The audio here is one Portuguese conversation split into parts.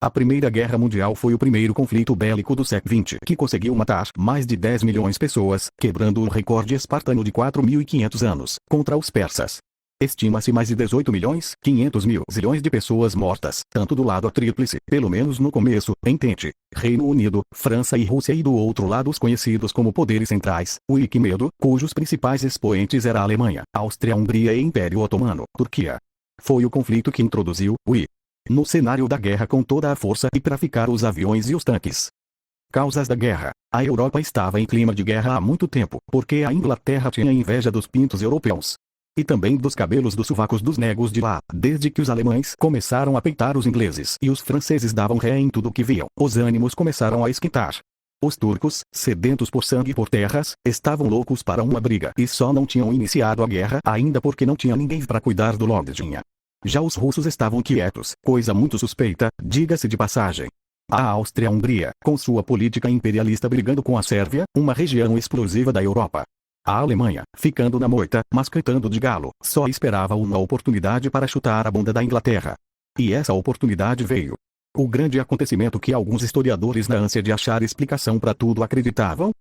A Primeira Guerra Mundial foi o primeiro conflito bélico do século XX que conseguiu matar mais de 10 milhões de pessoas, quebrando o recorde espartano de 4.500 anos, contra os persas. Estima-se mais de 18 milhões, 500 mil zilhões de pessoas mortas, tanto do lado tríplice, pelo menos no começo, entente, Reino Unido, França e Rússia e do outro lado os conhecidos como poderes centrais, o Iquimedo, cujos principais expoentes era a Alemanha, Áustria-Hungria e Império Otomano, Turquia. Foi o conflito que introduziu o I no cenário da guerra com toda a força e para ficar os aviões e os tanques. Causas da guerra. A Europa estava em clima de guerra há muito tempo, porque a Inglaterra tinha inveja dos pintos europeus. E também dos cabelos dos sovacos dos negros de lá, desde que os alemães começaram a peitar os ingleses e os franceses davam ré em tudo o que viam. Os ânimos começaram a esquentar. Os turcos, sedentos por sangue e por terras, estavam loucos para uma briga e só não tinham iniciado a guerra ainda porque não tinha ninguém para cuidar do Lodzinha. Já os russos estavam quietos, coisa muito suspeita, diga-se de passagem. A Áustria-Hungria, com sua política imperialista brigando com a Sérvia, uma região explosiva da Europa. A Alemanha, ficando na moita, mas cantando de galo, só esperava uma oportunidade para chutar a bunda da Inglaterra. E essa oportunidade veio. O grande acontecimento que alguns historiadores na ânsia de achar explicação para tudo acreditavam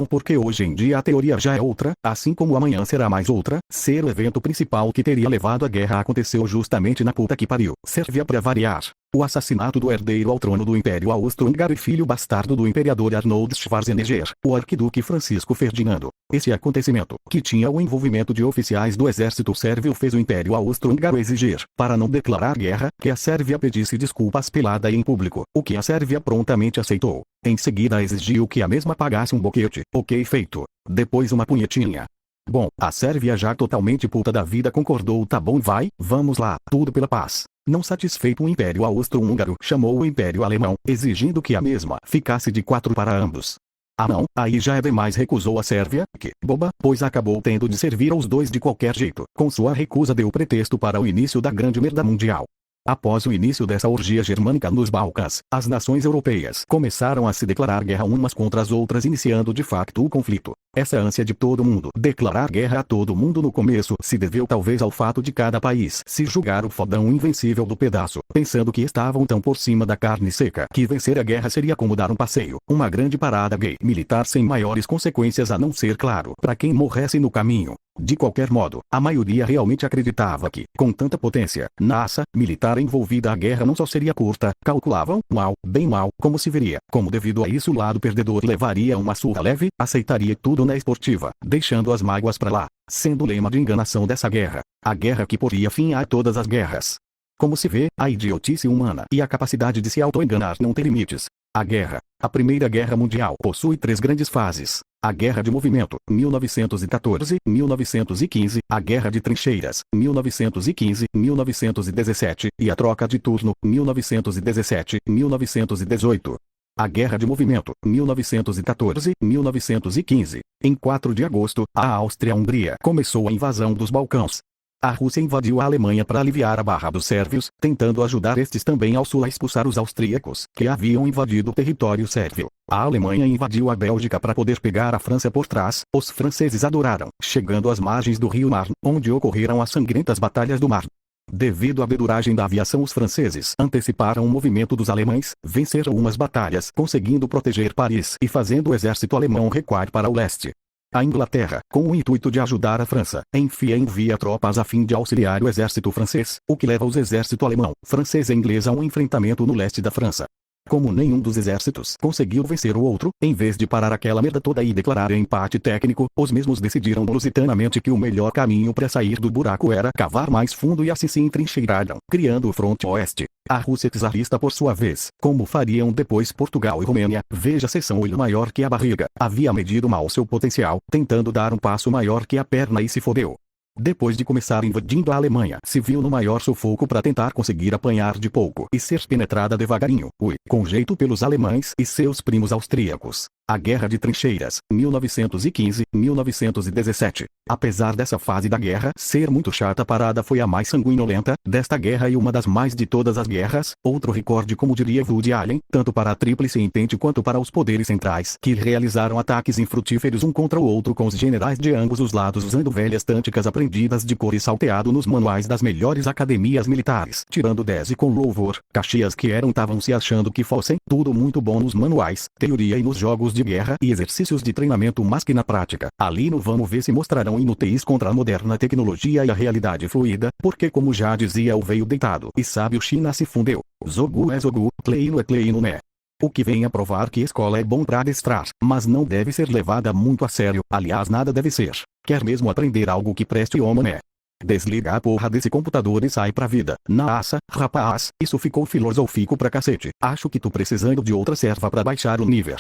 porque hoje em dia a teoria já é outra, assim como amanhã será mais outra, ser o evento principal que teria levado a guerra aconteceu justamente na puta que pariu, Sérvia para variar. O assassinato do herdeiro ao trono do Império Austro-Húngaro e filho bastardo do imperador Arnold Schwarzenegger, o arquiduque Francisco Ferdinando. Esse acontecimento, que tinha o envolvimento de oficiais do exército sérvio, fez o Império Austro-Húngaro exigir, para não declarar guerra, que a Sérvia pedisse desculpas pelada e em público, o que a Sérvia prontamente aceitou. Em seguida exigiu que a mesma pagasse um boquete, ok feito. Depois uma punhetinha. Bom, a Sérvia já totalmente puta da vida concordou, tá bom, vai, vamos lá, tudo pela paz. Não satisfeito, o Império Austro-Húngaro chamou o Império Alemão, exigindo que a mesma ficasse de 4 para ambos. Ah não, aí já é demais, recusou a Sérvia, que, boba, pois acabou tendo de servir aos dois de qualquer jeito. Com sua recusa deu pretexto para o início da grande merda mundial. Após o início dessa orgia germânica nos Balcãs, as nações europeias começaram a se declarar guerra umas contra as outras, iniciando de facto o conflito. Essa ânsia de todo mundo declarar guerra a todo mundo no começo se deveu talvez ao fato de cada país se julgar o fodão invencível do pedaço, pensando que estavam tão por cima da carne seca que vencer a guerra seria como dar um passeio, uma grande parada gay militar sem maiores consequências a não ser, claro, para quem morresse no caminho. De qualquer modo, a maioria realmente acreditava que, com tanta potência, massa militar envolvida, a guerra não só seria curta, calculavam, mal, bem mal, como se veria, como devido a isso o lado perdedor levaria uma surra leve, aceitaria tudo na esportiva, deixando as mágoas para lá, sendo o lema de enganação dessa guerra, a guerra que poria fim a todas as guerras. Como se vê, a idiotice humana e a capacidade de se auto-enganar não tem limites. A guerra. A Primeira Guerra Mundial possui 3 grandes fases. A Guerra de Movimento, 1914-1915, a Guerra de Trincheiras, 1915-1917, e a Troca de Turno, 1917-1918. A Guerra de Movimento, 1914-1915. Em 4 de agosto, a Áustria-Hungria começou a invasão dos Balcãs. A Rússia invadiu a Alemanha para aliviar a barra dos sérvios, tentando ajudar estes também ao sul a expulsar os austríacos, que haviam invadido o território sérvio. A Alemanha invadiu a Bélgica para poder pegar a França por trás. Os franceses adoraram, chegando às margens do rio Marne, onde ocorreram as sangrentas batalhas do Marne. Devido à beduragem da aviação, os franceses anteciparam o movimento dos alemães, venceram umas batalhas, conseguindo proteger Paris e fazendo o exército alemão recuar para o leste. A Inglaterra, com o intuito de ajudar a França, envia tropas a fim de auxiliar o exército francês, o que leva os exércitos alemão, francês e inglês a um enfrentamento no leste da França. Como nenhum dos exércitos conseguiu vencer o outro, em vez de parar aquela merda toda e declarar empate técnico, os mesmos decidiram lusitaniamente que o melhor caminho para sair do buraco era cavar mais fundo e assim se entrincheiraram, criando o fronte oeste. A Rússia czarista, por sua vez, como fariam depois Portugal e Romênia, veja seção olho maior que a barriga, havia medido mal seu potencial, tentando dar um passo maior que a perna e se fodeu. Depois de começar invadindo a Alemanha, se viu no maior sufoco para tentar conseguir apanhar de pouco e ser penetrada devagarinho, com jeito pelos alemães e seus primos austríacos. A Guerra de Trincheiras, 1915-1917. Apesar dessa fase da guerra ser muito chata, a parada foi a mais sanguinolenta desta guerra e uma das mais de todas as guerras, outro recorde, como diria Woody Allen, tanto para a Tríplice Entente quanto para os poderes centrais, que realizaram ataques infrutíferos um contra o outro com os generais de ambos os lados usando velhas táticas aprendidas de cor e salteado nos manuais das melhores academias militares, tirando 10 e com louvor. Caxias que estavam se achando que fossem tudo muito bom nos manuais, teoria e nos jogos de guerra e exercícios de treinamento, mas que na prática, ali no vamos ver, se mostrarão inúteis contra a moderna tecnologia e a realidade fluida, porque como já dizia o veio deitado e sábio China se fundeu. Zogu é Zogu, Kleino é Kleino, né? O que vem a provar que escola é bom pra adestrar, mas não deve ser levada muito a sério, aliás nada deve ser. Quer mesmo aprender algo que preste, homem, né? Desliga a porra desse computador e sai pra vida. Nossa, rapaz, isso ficou filosófico pra cacete. Acho que tu precisando de outra serva pra baixar o nível.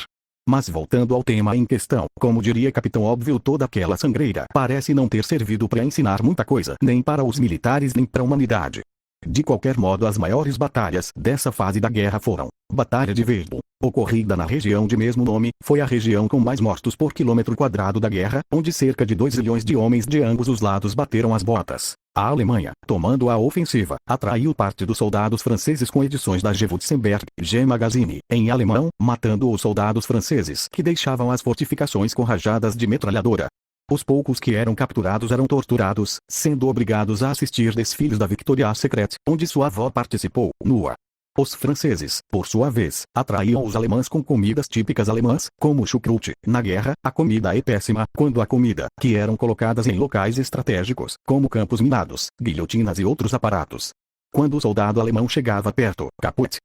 Mas voltando ao tema em questão, como diria Capitão Óbvio, toda aquela sangreira parece não ter servido pra ensinar muita coisa, nem para os militares nem pra humanidade. De qualquer modo, as maiores batalhas dessa fase da guerra foram: Batalha de Verdun, ocorrida na região de mesmo nome, foi a região com mais mortos por quilômetro quadrado da guerra, onde cerca de 2 milhões de homens de ambos os lados bateram as botas. A Alemanha, tomando a ofensiva, atraiu parte dos soldados franceses com edições da Gewürztramberg, G Magazine, em alemão, matando os soldados franceses que deixavam as fortificações com rajadas de metralhadora. Os poucos que eram capturados eram torturados, sendo obrigados a assistir desfiles da Victoria's Secret, onde sua avó participou, nua. Os franceses, por sua vez, atraíam os alemães com comidas típicas alemãs, como chucrute. Na guerra, a comida é péssima, quando a comida, que eram colocadas em locais estratégicos, como campos minados, guilhotinas e outros aparatos. Quando o soldado alemão chegava perto, caput,